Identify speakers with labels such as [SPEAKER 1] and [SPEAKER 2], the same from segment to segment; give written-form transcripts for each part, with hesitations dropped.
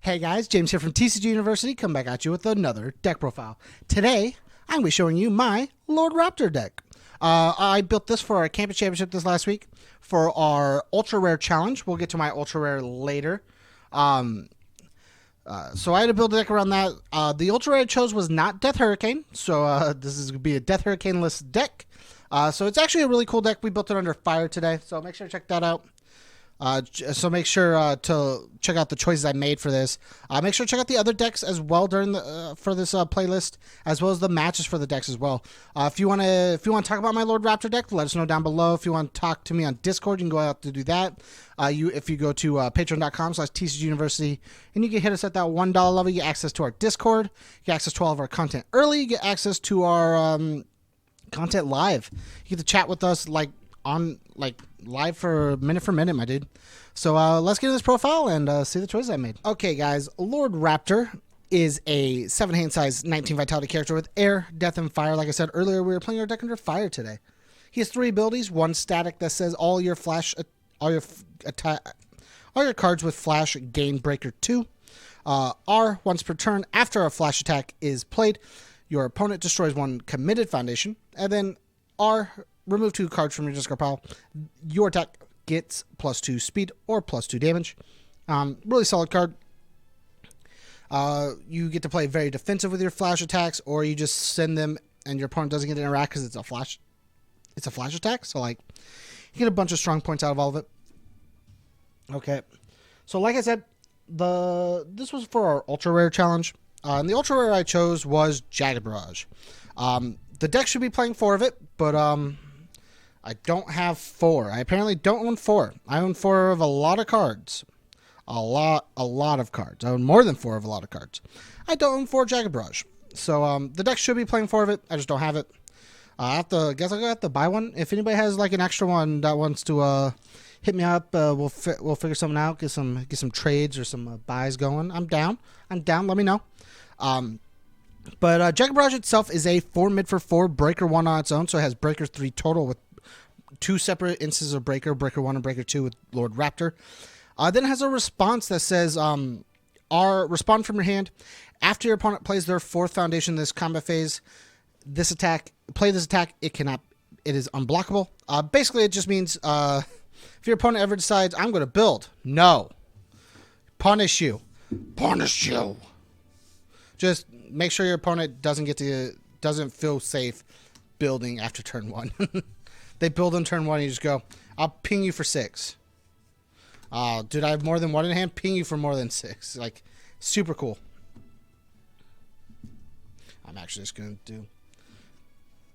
[SPEAKER 1] Hey guys, James here from TCG University, come back at you with another deck profile. Today, I'm going to be showing you my Lord Raptor deck. I built this for our Campus Championship this last week for our Ultra Rare Challenge. We'll get to my Ultra Rare later. So I had to build a deck around that. The Ultra Rare I chose was not Death Hurricane, so this is going to be a Death Hurricane-less deck. So it's actually a really cool deck. We built it under Fire today, so make sure to check that out. So make sure to check out the choices I made for this. Make sure to check out the other decks as well during the for this playlist, as well as the matches for the decks as well. If you want to talk about my Lord Raptor deck, let us know down below. If you want to talk to me on Discord, you can go out to do that. If you go to patreon.com/TCGUniversity, and you can hit us at that $1 level, you get access to our Discord, you get access to all of our content early, you get access to our content live. You get to chat with us live for minute, my dude. So let's get into this profile and see the choices I made. Okay, guys, Lord Raptor is a 7-hand size 19 vitality character with air, death, and fire. Like I said earlier, we were playing our deck under fire today. He has 3 abilities: 1 static that says all your cards with flash gain breaker 2. R, once per turn after a flash attack is played, your opponent destroys 1 committed foundation, and then R, remove 2 cards from your discard pile. Your attack gets +2 speed or +2 damage. Really solid card. You get to play very defensive with your flash attacks, or you just send them and your opponent doesn't get to interact because it's a flash attack. So you get a bunch of strong points out of all of it. Okay. So like I said, this was for our ultra rare challenge. And the ultra rare I chose was Jagged Barrage. The deck should be playing 4 of it, but I don't have 4. I apparently don't own 4. I own 4 of a lot of cards. A lot of cards. I own more than 4 of a lot of cards. I don't own 4 Jagged Barrage. So the deck should be playing 4 of it. I just don't have it. I guess I'll have to buy one. If anybody has like an extra one that wants to hit me up, we'll figure something out. Get some trades or some buys going. I'm down. Let me know. But Jagged Barrage itself is a 4 mid for 4 breaker 1 on its own, so it has breaker 3 total with 2 separate instances of breaker 1 and breaker 2 with Lord Raptor. Then it has a response that says respond from your hand. After your opponent plays their 4th foundation in this combat phase, play this attack, it is unblockable. Basically it just means if your opponent ever decides I'm going to build, no. Punish you. Just make sure your opponent doesn't feel safe building after turn 1. They build on turn 1 and you just go, I'll ping you for 6. Dude, I have more than 1 in hand. Ping you for more than 6. Like, super cool. I'm actually just going to do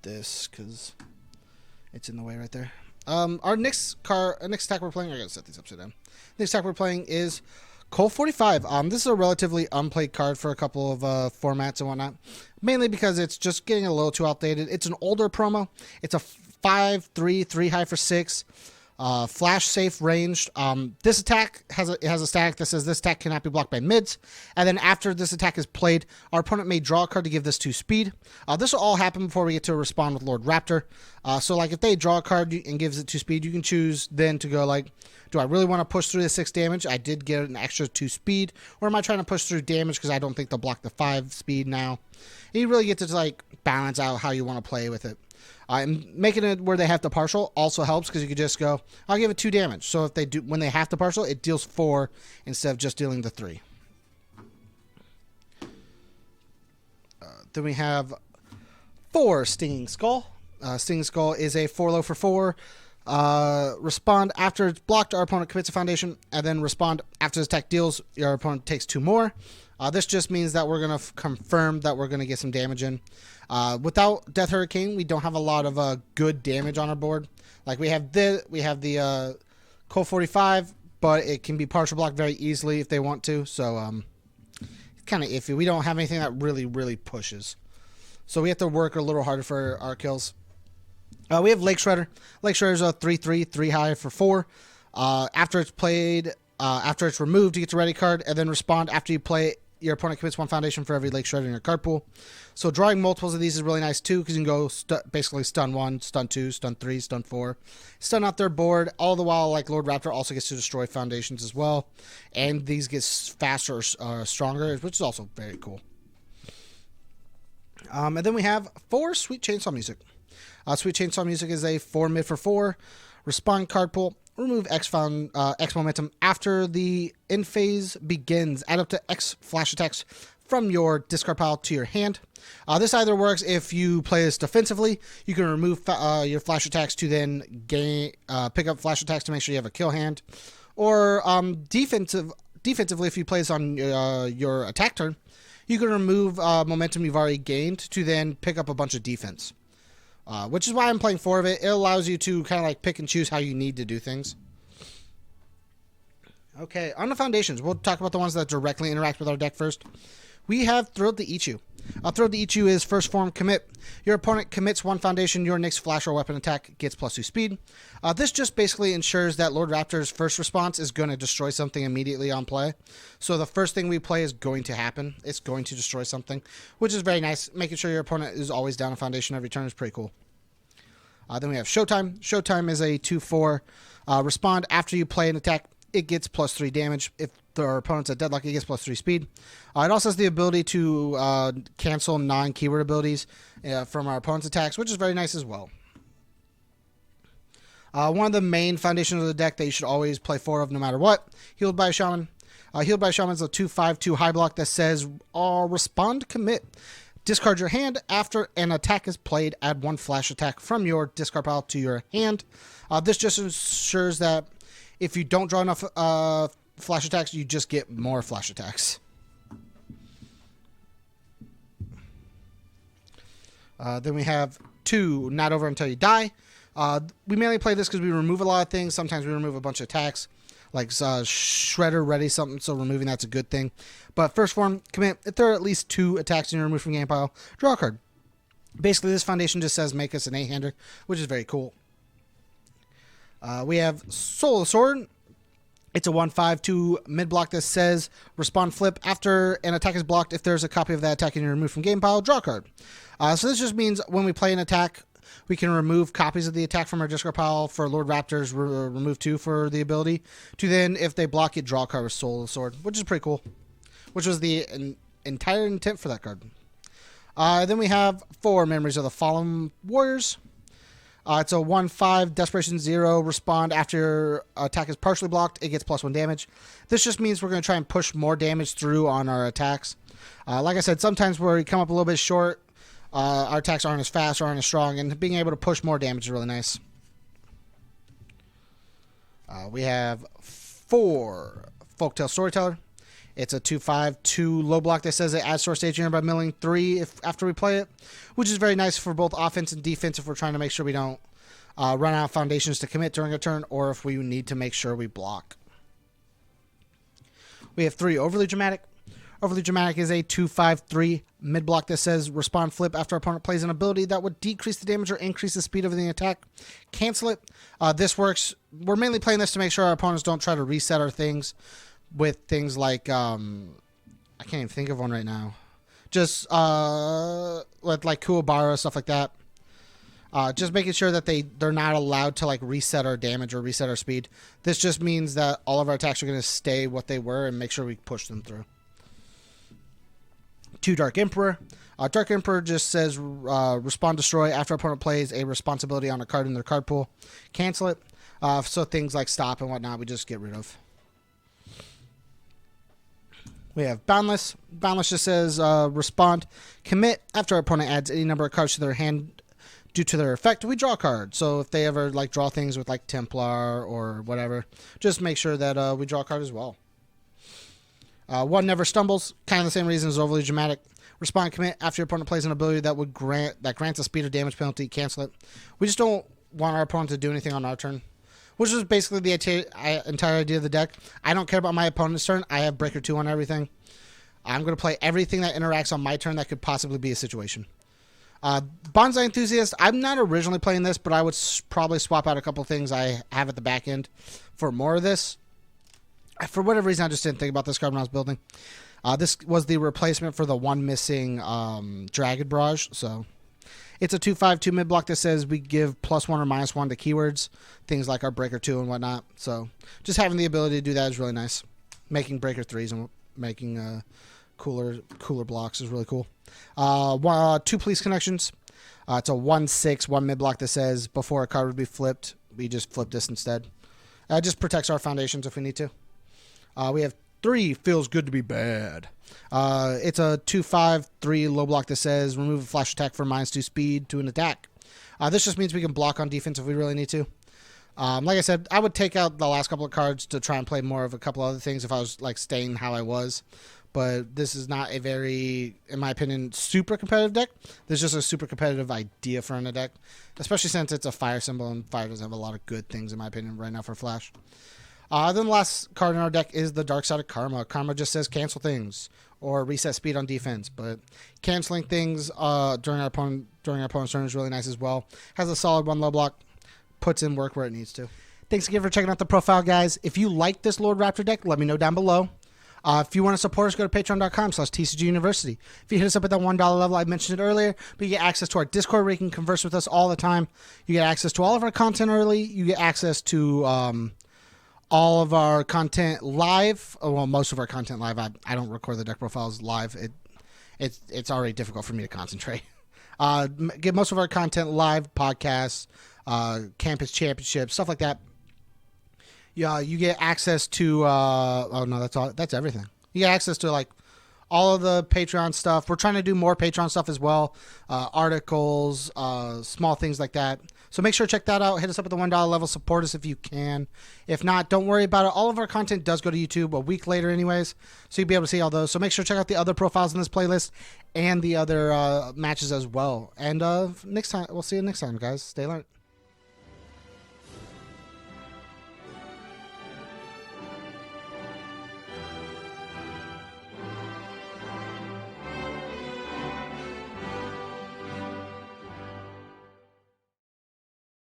[SPEAKER 1] this because it's in the way right there. Our next attack we're playing, I gotta set these upside down. Next attack we're playing is Cole 45. This is a relatively unplayed card for a couple of formats and whatnot. Mainly because it's just getting a little too outdated. It's an older promo. It's a 5/3, 3 high for 6. Flash safe ranged. This attack has a static that says this attack cannot be blocked by mids. And then after this attack is played, our opponent may draw a card to give this 2 speed. This will all happen before we get to respond with Lord Raptor. So like if they draw a card and gives it 2 speed, you can choose then to go like, do I really want to push through the 6 damage? I did get an extra 2 speed. Or am I trying to push through damage because I don't think they'll block the 5 speed now? And you really get to like balance out how you want to play with it. And making it where they have to partial also helps because you could just go, I'll give it 2 damage. So when they have to partial, it deals 4 instead of just dealing the 3. Then we have 4 Stinging Skull. Stinging Skull is a 4 low for 4. Respond after it's blocked, our opponent commits a foundation, and then respond after this attack deals, your opponent takes 2 more. This just means that we're going to confirm that we're going to get some damage in. Without Death Hurricane, we don't have a lot of good damage on our board. Like we have the Cole 45, but it can be partial blocked very easily if they want to. So it's kind of iffy. We don't have anything that really pushes. So we have to work a little harder for our kills. We have Lake Shredder. Lake Shredder is a 3/3, 3 high for 4. After it's played, after it's removed, you get to ready card, and then respond after you play it. your opponent commits 1 foundation for every Lake Shredder in your card pool. So drawing multiples of these is really nice too, because you can go basically stun 1, stun 2, stun 3, stun 4, stun out their board. All the while, like Lord Raptor also gets to destroy foundations as well, and these get faster or stronger, which is also very cool. And then we have 4 Sweet Chainsaw Music. Sweet Chainsaw Music is a 4 mid for 4. Respond card pool. Remove X momentum after the end phase begins. Add up to X flash attacks from your discard pile to your hand. This either works if you play this defensively. You can remove your flash attacks to then pick up flash attacks to make sure you have a kill hand. Or defensively, if you play this on your attack turn, you can remove momentum you've already gained to then pick up a bunch of defense. Which is why I'm playing 4 of it. It allows you to kind of like pick and choose how you need to do things. Okay, on the foundations, we'll talk about the ones that directly interact with our deck first. We have Thrilled to Eat You. Thrilled to Eat You is first form commit. Your opponent commits 1 foundation. Your next flash or weapon attack gets +2 speed. This just basically ensures that Lord Raptor's first response is going to destroy something immediately on play. So the first thing we play is going to happen. It's going to destroy something, which is very nice. Making sure your opponent is always down a foundation every turn is pretty cool. Then we have Showtime. Showtime is a 2/4. Respond after you play an attack. It gets +3 damage. If their opponent's at deadlock, it gets +3 speed. It also has the ability to cancel non-keyword abilities from our opponent's attacks, which is very nice as well. One of the main foundations of the deck that you should always play 4 of no matter what, Healed by a Shaman. Healed by a Shaman is a 2/5/2 high block that says, respond commit. Discard your hand after an attack is played. Add 1 flash attack from your discard pile to your hand. This just ensures that if you don't draw enough flash attacks, you just get more flash attacks. Then we have 2 Not Over Until You Die. We mainly play this because we remove a lot of things. Sometimes we remove a bunch of attacks, like Shredder ready something, so removing that's a good thing. But first form commit. If there are at least 2 attacks in your removed from game pile, draw a card. Basically, this foundation just says make us an 8-hander, which is very cool. We have Soul of the Sword. It's a 1/5/2 mid block that says respond flip after an attack is blocked. If there's a copy of that attack in your removed from game pile, draw a card. So this just means when we play an attack, we can remove copies of the attack from our discard pile. For Lord Raptors, remove 2 for the ability to then, if they block it, draw a card with Soul of the Sword, which is pretty cool. Which was the entire intent for that card. Then we have 4 Memories of the Fallen Warriors. It's a 1/5 Desperation 0. Respond after your attack is partially blocked. It gets +1 damage. This just means we're going to try and push more damage through on our attacks. Like I said, sometimes where we come up a little bit short, our attacks aren't as fast or aren't as strong, and being able to push more damage is really nice. We have 4 Folktale Storyteller. It's a 2/5/2 low block that says it adds to our stage by milling 3 after we play it, which is very nice for both offense and defense if we're trying to make sure we don't run out of foundations to commit during a turn, or if we need to make sure we block. We have 3 Overly Dramatic. Overly Dramatic is a 2/5/3 mid block that says respond flip after opponent plays an ability that would decrease the damage or increase the speed of the attack. Cancel it. This works. We're mainly playing this to make sure our opponents don't try to reset our things with things like I can't even think of one right now. Just with like Kuwabara, stuff like that. Just making sure that they're not allowed to like reset our damage or reset our speed. This just means that all of our attacks are going to stay what they were and make sure we push them through. 2 Dark Emperor. Dark Emperor just says respond destroy after opponent plays a responsibility on a card in their card pool. Cancel it. So things like stop and whatnot we just get rid of. We have Boundless. Boundless just says respond commit after our opponent adds any number of cards to their hand due to their effect. We draw a card. So if they ever like draw things with like Templar or whatever, just make sure that we draw a card as well. 1 Never Stumbles, kind of the same reason as Overly Dramatic. Respond commit after your opponent plays an ability that grants a speed or damage penalty. Cancel it. We just don't want our opponent to do anything on our turn, which is basically the entire idea of the deck. I don't care about my opponent's turn. I have Breaker 2 on everything. I'm going to play everything that interacts on my turn that could possibly be a situation. Bonsai Enthusiast, I'm not originally playing this, but I would probably swap out a couple things I have at the back end for more of this. For whatever reason, I just didn't think about this card when I was building. This was the replacement for the one missing Dragon Barrage. So it's a 2/5 2 mid block that says we give +1 or -1 to keywords, things like our Breaker 2 and whatnot. So just having the ability to do that is really nice. Making Breaker 3s and making cooler blocks is really cool. 2 police connections. It's a 1/6 1 mid block that says before a card would be flipped, we just flip this instead. It just protects our foundations if we need to. We have 3 feels good to be bad. It's a 2/5 3 low block that says remove a flash attack for -2 speed to an attack. This just means we can block on defense if we really need to. Like I said, I would take out the last couple of cards to try and play more of a couple other things if I was like staying how I was. But this is not a very, in my opinion, super competitive deck. There's just a super competitive idea for in a deck, especially since it's a fire symbol and fire doesn't have a lot of good things, in my opinion, right now for Flash. Then the last card in our deck is the Dark Side of Karma. Karma just says cancel things or reset speed on defense, but canceling things during our opponent's turn is really nice as well. Has a solid 1 low block, puts in work where it needs to. Thanks again for checking out the profile, guys. If you like this Lord Raptor deck, let me know down below. If you want to support us, go to patreon.com/TCG University. If you hit us up at that $1 level, I mentioned it earlier, but you get access to our Discord where you can converse with us all the time. You get access to all of our content early. You get access to all of our content live. Well, most of our content live. I don't record the deck profiles live. It's already difficult for me to concentrate. Get most of our content live, podcasts, campus championships, stuff like that. Yeah, you get access to oh no, that's all. That's everything. You get access to like all of the Patreon stuff. We're trying to do more Patreon stuff as well, articles, small things like that. So make sure to check that out. Hit us up at the $1 level. Support us if you can. If not, don't worry about it. All of our content does go to YouTube a week later, anyways, so you'll be able to see all those. So make sure to check out the other profiles in this playlist and the other matches as well. And next time, we'll see you next time, guys. Stay learned.